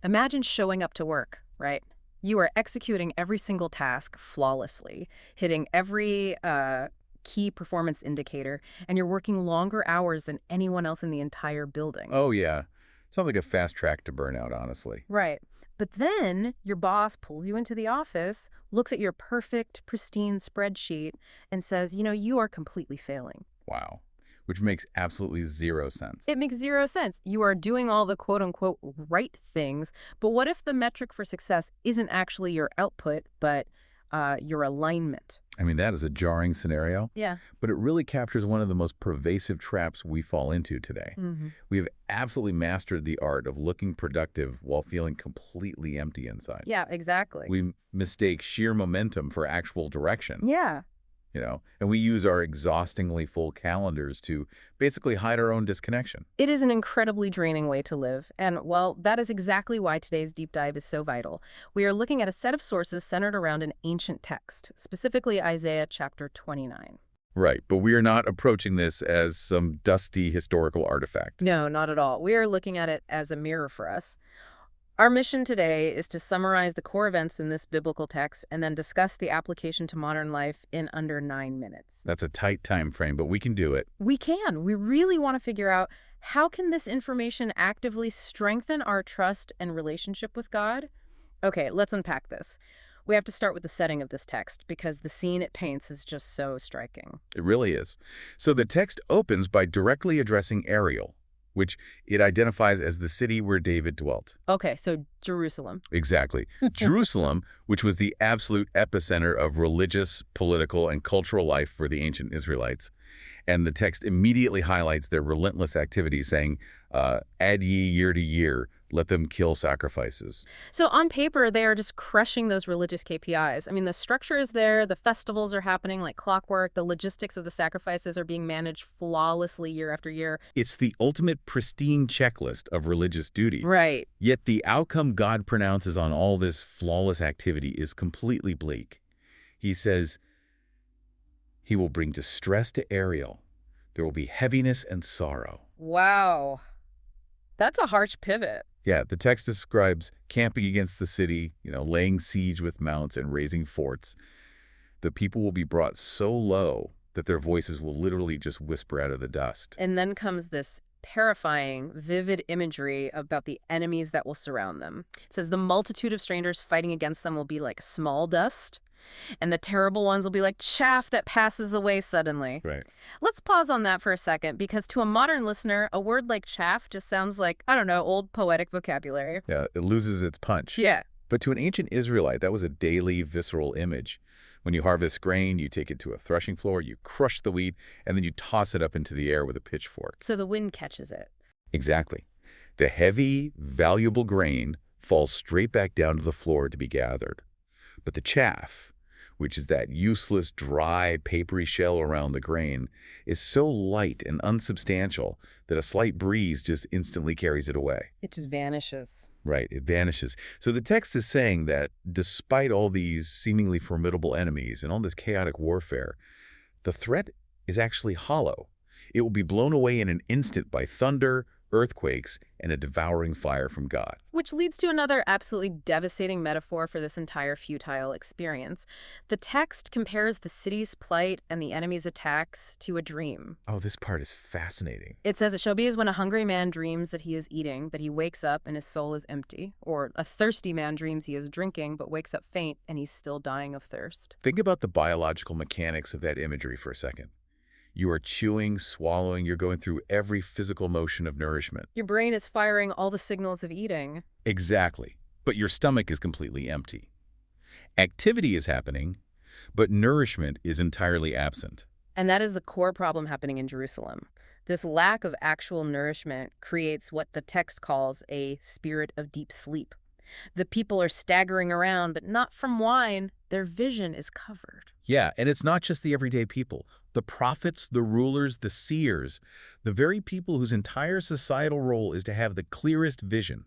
Imagine showing up to work, right? You are executing every single task flawlessly, hitting every key performance indicator, and you're working longer hours than anyone else in the entire building. Oh, yeah. Sounds like a fast track to burnout, honestly. Right. But then your boss pulls you into the office, looks at your perfect, pristine spreadsheet, and says, you are completely failing. Wow. Which makes absolutely zero sense. It makes zero sense. You are doing all the quote unquote right things, but what if the metric for success isn't actually your output, but your alignment? I mean, that is a jarring scenario, Yeah. but it really captures one of the most pervasive traps we fall into today. Hmm. We have absolutely mastered the art of looking productive while feeling completely empty inside. Yeah, exactly. We mistake sheer momentum for actual direction, Yeah. and we use our exhaustingly full calendars to basically hide our own disconnection. It is an incredibly draining way to live. And, well, that is exactly why today's deep dive is so vital. We are looking at a set of sources centered around an ancient text, specifically Isaiah chapter 29. Right, but we are not approaching this as some dusty historical artifact. No, not at all. We are looking at it as a mirror for us. Our mission today is to summarize the core events in this biblical text and then discuss the application to modern life in under 9 minutes. That's a tight time frame, but we can do it. We can. We really want to figure out how can this information actively strengthen our trust and relationship with God? Okay, let's unpack this. We have to start with the setting of this text because the scene it paints is just so striking. It really is. So the text opens by directly addressing Ariel, which it identifies as the city where David dwelt. Okay, so Jerusalem. Exactly. Jerusalem, which was the absolute epicenter of religious, political, and cultural life for the ancient Israelites. And the text immediately highlights their relentless activity, saying, add ye year to year, let them kill sacrifices. So on paper, they are just crushing those religious KPIs. I mean, the structure is there, the festivals are happening like clockwork, the logistics of the sacrifices are being managed flawlessly year after year. It's the ultimate pristine checklist of religious duty. Right. Yet the outcome God pronounces on all this flawless activity is completely bleak. He says, he will bring distress to Ariel. There will be heaviness and sorrow. Wow. That's a harsh pivot. Yeah, the text describes camping against the city, laying siege with mounts and raising forts. The people will be brought so low that their voices will literally just whisper out of the dust. And then comes this terrifying, vivid imagery about the enemies that will surround them. It says the multitude of strangers fighting against them will be like small dust, and the terrible ones will be like chaff that passes away suddenly. Right. Let's pause on that for a second, because to a modern listener, a word like chaff just sounds like, I don't know, old poetic vocabulary. Yeah, it loses its punch. Yeah. But to an ancient Israelite, that was a daily, visceral image. When you harvest grain, you take it to a threshing floor, you crush the wheat, and then you toss it up into the air with a pitchfork. So the wind catches it. Exactly. The heavy, valuable grain falls straight back down to the floor to be gathered. But the chaff, which is that useless, dry, papery shell around the grain, is so light and unsubstantial that a slight breeze just instantly carries it away. It just vanishes. Right, it vanishes. So the text is saying that despite all these seemingly formidable enemies and all this chaotic warfare, the threat is actually hollow. It will be blown away in an instant by thunder, earthquakes, and a devouring fire from God. Which leads to another absolutely devastating metaphor for this entire futile experience. The text compares the city's plight and the enemy's attacks to a dream. Oh, this part is fascinating. It says it shall be as when a hungry man dreams that he is eating, but he wakes up and his soul is empty. Or a thirsty man dreams he is drinking, but wakes up faint and he's still dying of thirst. Think about the biological mechanics of that imagery for a second. You are chewing, swallowing, you're going through every physical motion of nourishment. Your brain is firing all the signals of eating. Exactly. But your stomach is completely empty. Activity is happening, but nourishment is entirely absent. And that is the core problem happening in Jerusalem. This lack of actual nourishment creates what the text calls a spirit of deep sleep. The people are staggering around, but not from wine. Their vision is covered. Yeah, and it's not just the everyday people. The prophets, the rulers, the seers, the very people whose entire societal role is to have the clearest vision.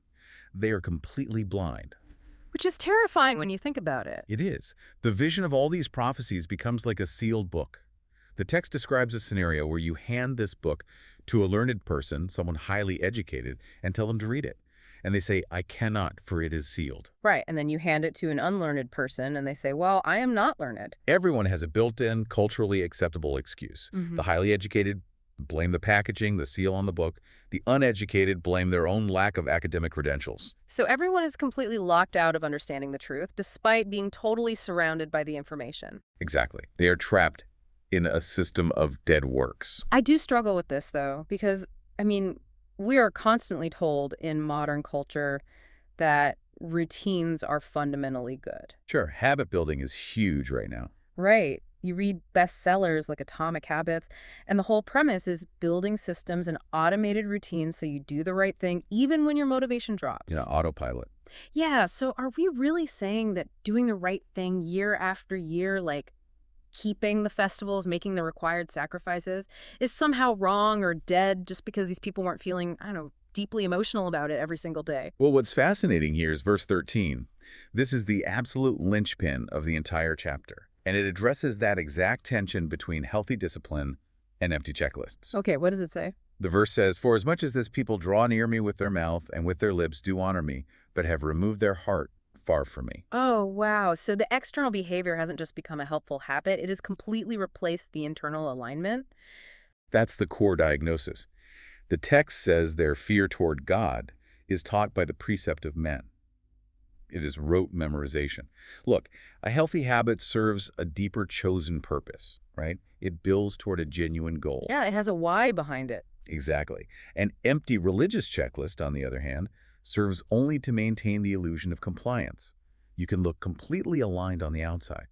They are completely blind. Which is terrifying when you think about it. It is. The vision of all these prophecies becomes like a sealed book. The text describes a scenario where you hand this book to a learned person, someone highly educated, and tell them to read it. And they say, I cannot, for it is sealed. Right, and then you hand it to an unlearned person and they say, well, I am not learned. Everyone has a built-in, culturally acceptable excuse. Hmm. The highly educated blame the packaging, the seal on the book. The uneducated blame their own lack of academic credentials. So everyone is completely locked out of understanding the truth, despite being totally surrounded by the information. Exactly. They are trapped in a system of dead works. I do struggle with this, though, because, I mean, we are constantly told in modern culture that routines are fundamentally good. Sure, habit building is huge right now. Right. You read bestsellers like Atomic Habits, and the whole premise is building systems and automated routines so you do the right thing even when your motivation drops. Autopilot. Yeah, so are we really saying that doing the right thing year after year, like keeping the festivals, making the required sacrifices, is somehow wrong or dead just because these people weren't feeling, I don't know, deeply emotional about it every single day? Well, what's fascinating here is verse 13. This is the absolute linchpin of the entire chapter, and it addresses that exact tension between healthy discipline and empty checklists. Okay, what does it say? The verse says, For as much as this people draw near me with their mouth and with their lips do honor me, but have removed their heart far from me. Oh, wow. So the external behavior hasn't just become a helpful habit, it has completely replaced the internal alignment? That's the core diagnosis. The text says their fear toward God is taught by the precept of men. It is rote memorization. Look, a healthy habit serves a deeper chosen purpose, right? It builds toward a genuine goal. Yeah, it has a why behind it. Exactly. An empty religious checklist, on the other hand, serves only to maintain the illusion of compliance. You can look completely aligned on the outside.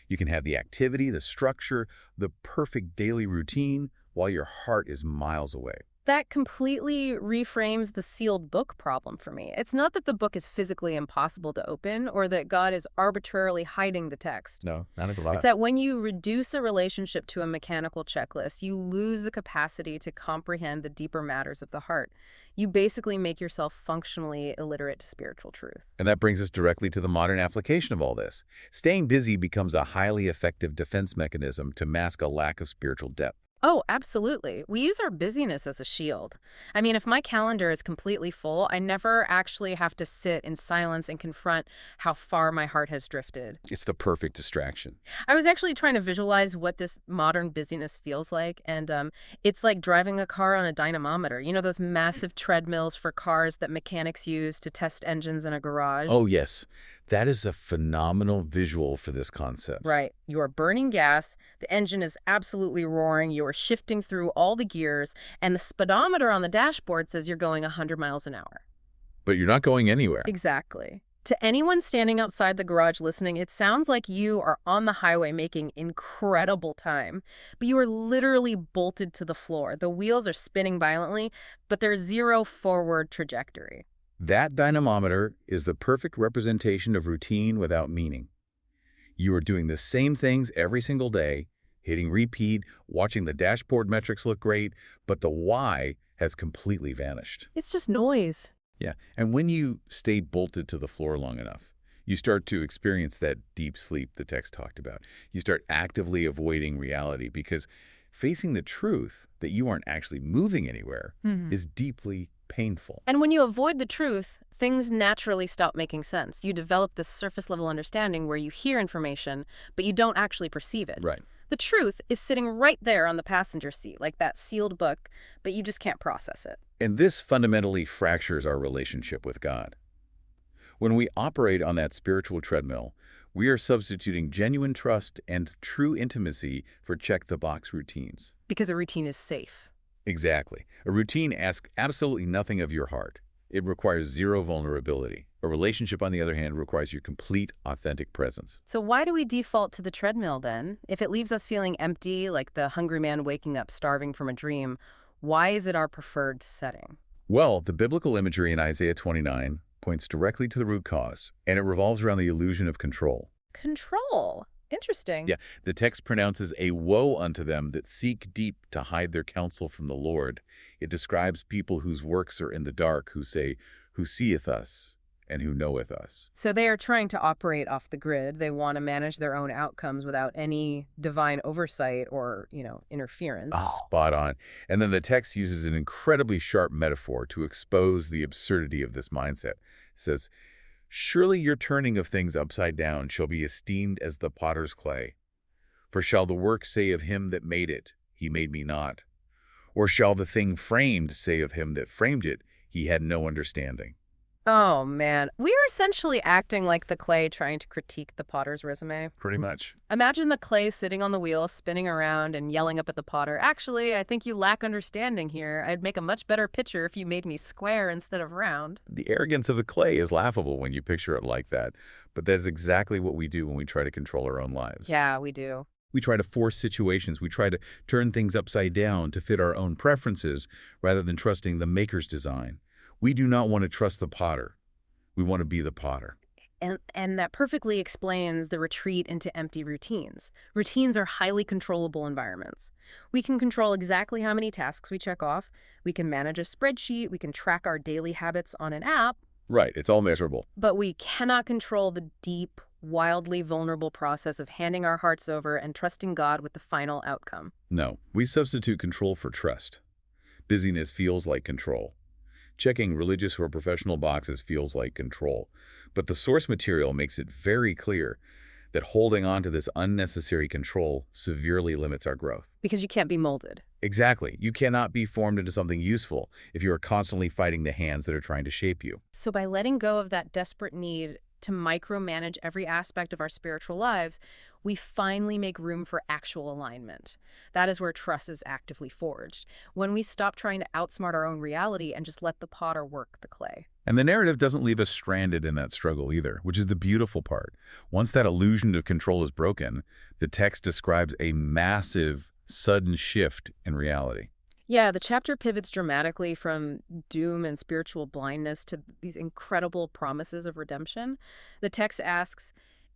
You can have the activity, the structure, the perfect daily routine, while your heart is miles away. That completely reframes the sealed book problem for me. It's not that the book is physically impossible to open or that God is arbitrarily hiding the text. No, not at all. It's that when you reduce a relationship to a mechanical checklist, you lose the capacity to comprehend the deeper matters of the heart. You basically make yourself functionally illiterate to spiritual truth. And that brings us directly to the modern application of all this. Staying busy becomes a highly effective defense mechanism to mask a lack of spiritual depth. Oh, absolutely. We use our busyness as a shield. I mean, if my calendar is completely full, I never actually have to sit in silence and confront how far my heart has drifted. It's the perfect distraction. I was actually trying to visualize what this modern busyness feels like, and it's like driving a car on a dynamometer. You know, those massive treadmills for cars that mechanics use to test engines in a garage? Oh, yes. That is a phenomenal visual for this concept. Right. You are burning gas, the engine is absolutely roaring, you are shifting through all the gears, and the speedometer on the dashboard says you're going 100 miles an hour. But you're not going anywhere. Exactly. To anyone standing outside the garage listening, it sounds like you are on the highway making incredible time, but you are literally bolted to the floor. The wheels are spinning violently, but there's zero forward trajectory. That dynamometer is the perfect representation of routine without meaning. You are doing the same things every single day, hitting repeat, watching the dashboard metrics look great, but the why has completely vanished. It's just noise. Yeah, and when you stay bolted to the floor long enough, you start to experience that deep sleep the text talked about. You start actively avoiding reality because facing the truth that you aren't actually moving anywhere is deeply painful. And when you avoid the truth, things naturally stop making sense. You develop this surface-level understanding where you hear information, but you don't actually perceive it. Right. The truth is sitting right there on the passenger seat, like that sealed book, but you just can't process it. And this fundamentally fractures our relationship with God. When we operate on that spiritual treadmill, we are substituting genuine trust and true intimacy for check-the-box routines. Because a routine is safe. Exactly. A routine asks absolutely nothing of your heart. It requires zero vulnerability. A relationship, on the other hand, requires your complete, authentic presence. So why do we default to the treadmill then? If it leaves us feeling empty, like the hungry man waking up starving from a dream, why is it our preferred setting? Well, the biblical imagery in Isaiah 29 points directly to the root cause, and it revolves around the illusion of control. Control. Interesting. Yeah, the text pronounces a woe unto them that seek deep to hide their counsel from the Lord. It describes people whose works are in the dark, who say, who seeth us? and who knoweth us. So they are trying to operate off the grid. They want to manage their own outcomes without any divine oversight or, interference. Spot on. And then the text uses an incredibly sharp metaphor to expose the absurdity of this mindset. It says, "Surely your turning of things upside down shall be esteemed as the potter's clay. For shall the work say of him that made it, he made me not? Or shall the thing framed say of him that framed it, he had no understanding?" Oh, man. We are essentially acting like the clay trying to critique the potter's resume. Pretty much. Imagine the clay sitting on the wheel, spinning around and yelling up at the potter, "Actually, I think you lack understanding here. I'd make a much better pitcher if you made me square instead of round." The arrogance of the clay is laughable when you picture it like that, but that's exactly what we do when we try to control our own lives. Yeah, we do. We try to force situations. We try to turn things upside down to fit our own preferences rather than trusting the maker's design. We do not want to trust the potter. We want to be the potter. And that perfectly explains the retreat into empty routines. Routines are highly controllable environments. We can control exactly how many tasks we check off. We can manage a spreadsheet. We can track our daily habits on an app. Right, it's all measurable. But we cannot control the deep, wildly vulnerable process of handing our hearts over and trusting God with the final outcome. No, we substitute control for trust. Busyness feels like control. Checking religious or professional boxes feels like control. But the source material makes it very clear that holding on to this unnecessary control severely limits our growth. Because you can't be molded. Exactly. You cannot be formed into something useful if you are constantly fighting the hands that are trying to shape you. So by letting go of that desperate need to micromanage every aspect of our spiritual lives, we finally make room for actual alignment. That is where trust is actively forged. When we stop trying to outsmart our own reality and just let the potter work the clay. And the narrative doesn't leave us stranded in that struggle either, which is the beautiful part. Once that illusion of control is broken, the text describes a massive, sudden shift in reality. Yeah, the chapter pivots dramatically from doom and spiritual blindness to these incredible promises of redemption. The text asks,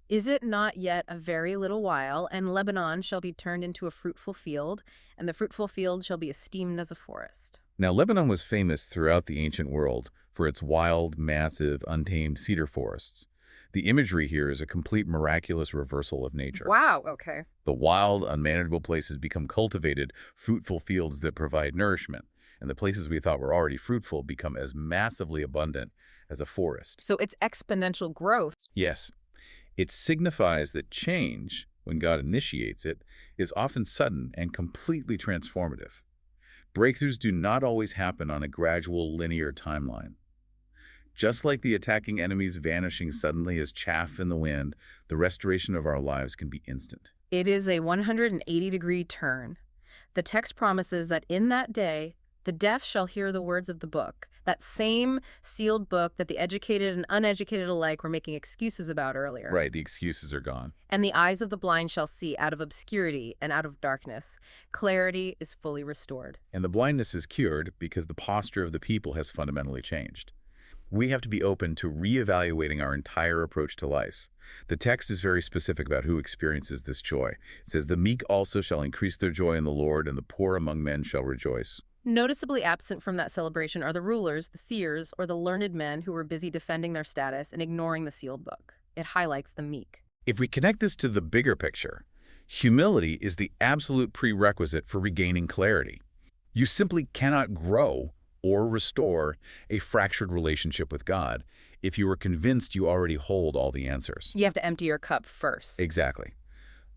"Is it not yet a very little while, and Lebanon shall be turned into a fruitful field, and the fruitful field shall be esteemed as a forest?" Now, Lebanon was famous throughout the ancient world for its wild, massive, untamed cedar forests. The imagery here is a complete miraculous reversal of nature. Wow, okay. The wild, unmanageable places become cultivated, fruitful fields that provide nourishment, and the places we thought were already fruitful become as massively abundant as a forest. So it's exponential growth. Yes, it signifies that change, when God initiates it, is often sudden and completely transformative. Breakthroughs do not always happen on a gradual, linear timeline. Just like the attacking enemies vanishing suddenly as chaff in the wind, the restoration of our lives can be instant. It is a 180-degree turn. The text promises that in that day, the deaf shall hear the words of the book, that same sealed book that the educated and uneducated alike were making excuses about earlier. Right, the excuses are gone. And the eyes of the blind shall see out of obscurity and out of darkness. Clarity is fully restored. And the blindness is cured because the posture of the people has fundamentally changed. We have to be open to reevaluating our entire approach to life. The text is very specific about who experiences this joy. It says, "The meek also shall increase their joy in the Lord, and the poor among men shall rejoice." Noticeably absent from that celebration are the rulers, the seers, or the learned men who were busy defending their status and ignoring the sealed book. It highlights the meek. If we connect this to the bigger picture, humility is the absolute prerequisite for regaining clarity. You simply cannot grow or restore a fractured relationship with God if you are convinced you already hold all the answers. You have to empty your cup first. Exactly.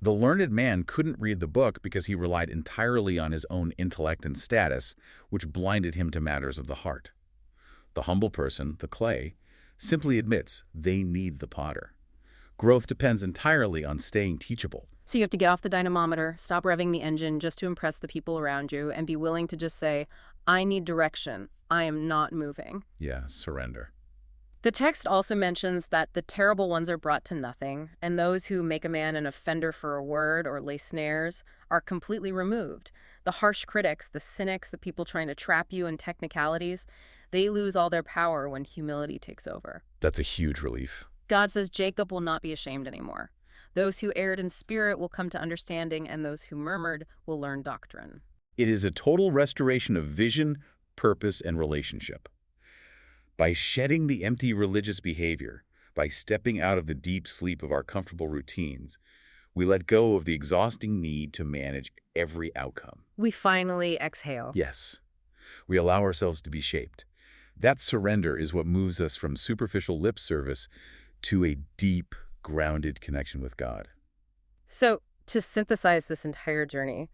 The learned man couldn't read the book because he relied entirely on his own intellect and status, which blinded him to matters of the heart. The humble person, the clay, simply admits they need the potter. Growth depends entirely on staying teachable. So you have to get off the dynamometer, stop revving the engine just to impress the people around you, and be willing to just say, "I need direction. I am not moving." Yeah, surrender. The text also mentions that the terrible ones are brought to nothing, and those who make a man an offender for a word or lay snares are completely removed. The harsh critics, the cynics, the people trying to trap you in technicalities, they lose all their power when humility takes over. That's a huge relief. God says Jacob will not be ashamed anymore. Those who erred in spirit will come to understanding, and those who murmured will learn doctrine. It is a total restoration of vision, purpose, and relationship. By shedding the empty religious behavior, by stepping out of the deep sleep of our comfortable routines, we let go of the exhausting need to manage every outcome. We finally exhale. Yes, we allow ourselves to be shaped. That surrender is what moves us from superficial lip service to a deep, grounded connection with God. So, to synthesize this entire journey,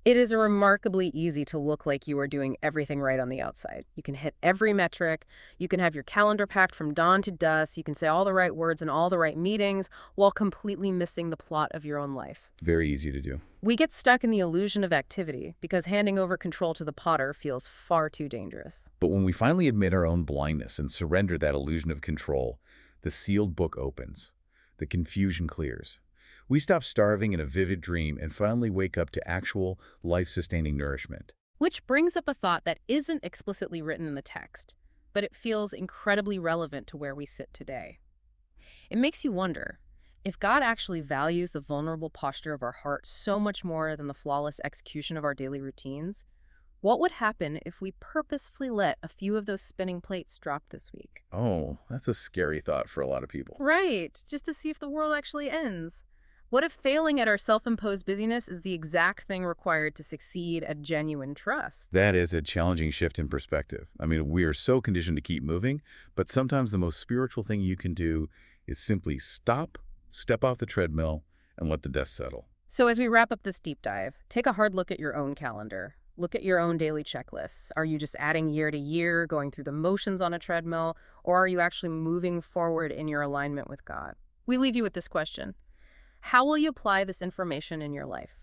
it is remarkably easy to look like you are doing everything right on the outside. You can hit every metric, you can have your calendar packed from dawn to dusk, you can say all the right words in all the right meetings while completely missing the plot of your own life. Very easy to do. We get stuck in the illusion of activity because handing over control to the potter feels far too dangerous. But when we finally admit our own blindness and surrender that illusion of control, the sealed book opens. The confusion clears. We stop starving in a vivid dream and finally wake up to actual, life-sustaining nourishment. Which brings up a thought that isn't explicitly written in the text, but it feels incredibly relevant to where we sit today. It makes you wonder, if God actually values the vulnerable posture of our heart so much more than the flawless execution of our daily routines, what would happen if we purposefully let a few of those spinning plates drop this week? Oh, that's a scary thought for a lot of people. Right, just to see if the world actually ends. What if failing at our self-imposed busyness is the exact thing required to succeed at genuine trust? That is a challenging shift in perspective. I mean, we are so conditioned to keep moving, but sometimes the most spiritual thing you can do is simply stop, step off the treadmill, and let the dust settle. So as we wrap up this deep dive, take a hard look at your own calendar. Look at your own daily checklists. Are you just adding year to year, going through the motions on a treadmill, or are you actually moving forward in your alignment with God? We leave you with this question. How will you apply this information in your life?